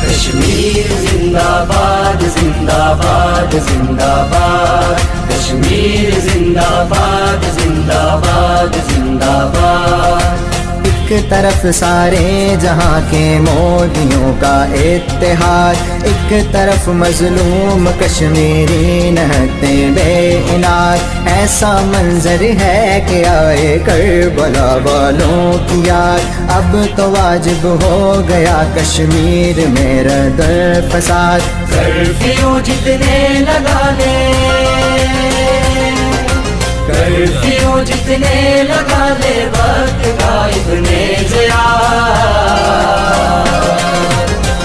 कश्मीर जिंदाबाद जिंदाबाद जिंदाबाद, कश्मीर जिंदाबाद जिंदाबाद जिंदाबाद। एक तरफ सारे जहां के मोदियों का इत्तेहाद, एक तरफ मजलूम कश्मीरी नहते बेइनाद। ऐसा मंजर है कि आए करबला वालों की याद। अब तो वाजिब हो गया कश्मीर में रद्द फसाद। कर्फ्यू जितने लगा ले, कर्फ्यू जितने लगा ले, वक्त का इब्ने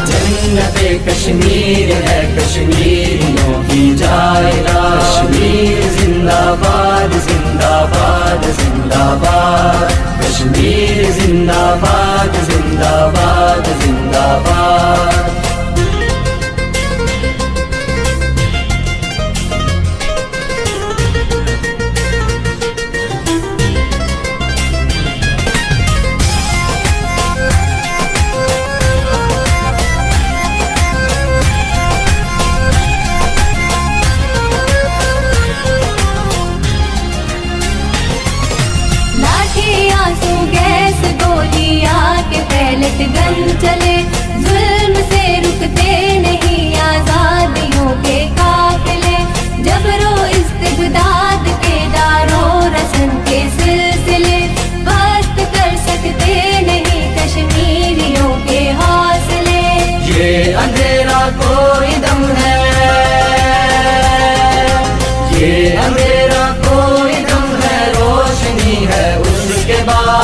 जन्नते कश्मीर है कश्मीरियों की जायगा। कश्मीर जिंदाबाद जिंदाबाद जिंदाबाद, कश्मीर जिंदाबाद जिंदाबाद जिंदाबाद। गन चले जुल्म से रुकते नहीं आजादियों के काफिले। जबरो इस्तिबदाद के दारो रसन के सिलसिले बस्त कर सकते नहीं कश्मीरियों के हौसले। ये अंधेरा कोई दम है, ये अंधेरा कोई दम है, रोशनी है उसके बाद।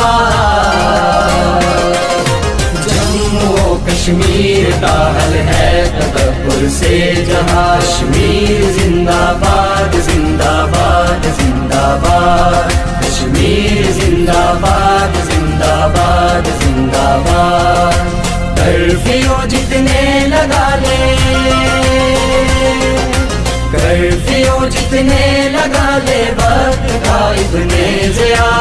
कश्मीर का हल है तदब्बुर से जहां। कश्मीर जिंदाबाद जिंदाबाद जिंदाबाद, कश्मीर जिंदाबाद जिंदाबाद जिंदाबाद। कर्फ्यू जितने लगा ले, कर्फ्यू जितने लगा ले, वक्त का इब्ने ज़िया।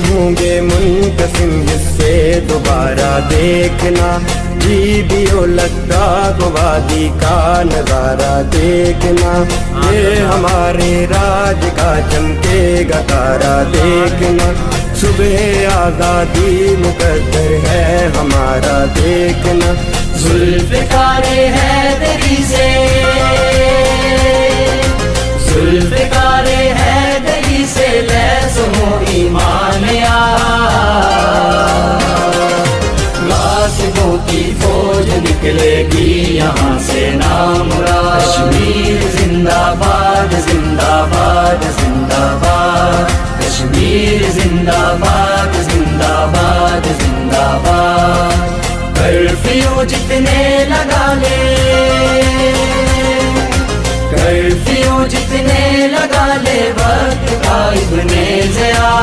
होंगे मुनक़सिम हिस्से दोबारा देखना, जीबियो लगता को वादी का नजारा देखना। ये हमारे राज का चमकेगा तारा देखना, सुबह आज़ादी मुकद्दर है हमारा देखना। जुल्फ़िकारे हैदरी से, जुल्फ़िकारे हैदरी से लैस हो ईमान गासिबों की फौज निकलेगी यहाँ से नामुराद। कश्मीर जिंदाबाद जिंदाबाद जिंदाबाद, कश्मीर जिंदाबाद जिंदाबाद जिंदाबाद। कर्फ्यू जितने लगा ले, कर्फ्यू जितने लगा ले वक्त का इब्ने ज़ियाद।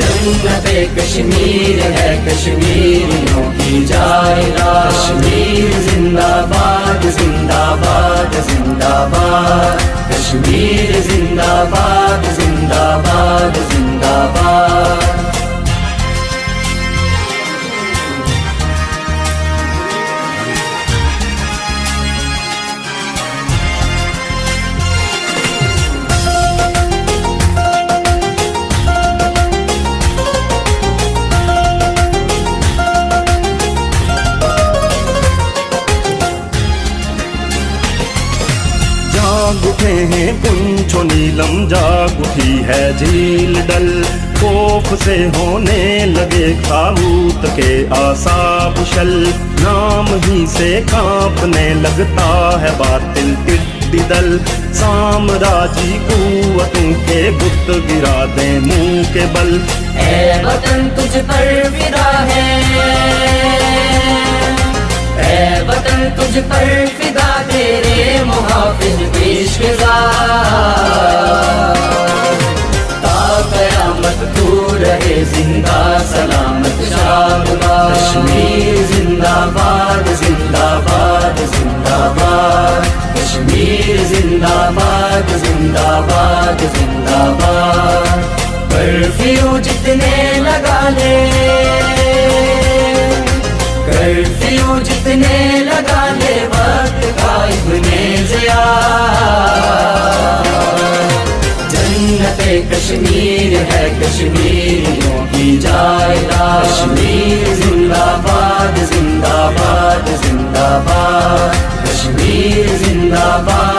जन्नते कश्मीर है कश्मीरियों की जायरा। कश्मीर जिंदाबाद जिंदाबाद जिंदाबाद, कश्मीर जिंदाबाद जिंदाबाद जिंदाबाद। जाग उठे हैं पुंछो नीलम, जाग उठी है झील डल। खौफ से होने लगे ताबूत के आसाब शल, नाम ही से कांपने लगता है बातिल टिड्डी दल। साम्राज्य कुव्वतों के बुत गिरा दे मुंह के बल। ऐ वतन तुझ पर फिदा है, ऐ वतन तुझ पर फिदा तेरे मुहाफिज पेशवेज़ार। ता क़यामत तू रहे जिंदा सलामत शादबाद। कश्मीर जिंदाबाद जिंदाबाद जिंदाबाद, कश्मीर जिंदाबाद जिंदाबाद जिंदाबाद। कर्फ्यू जितने लगा ले, कर्फ्यू जितने लगा ले वक्त का इब्ने ज़ियाद। जन्नते कश्मीर है कश्मीरियों की जायरा। कश्मीर जिंदाबाद जिंदाबाद जिंदाबाद, कश्मीर जिंदाबाद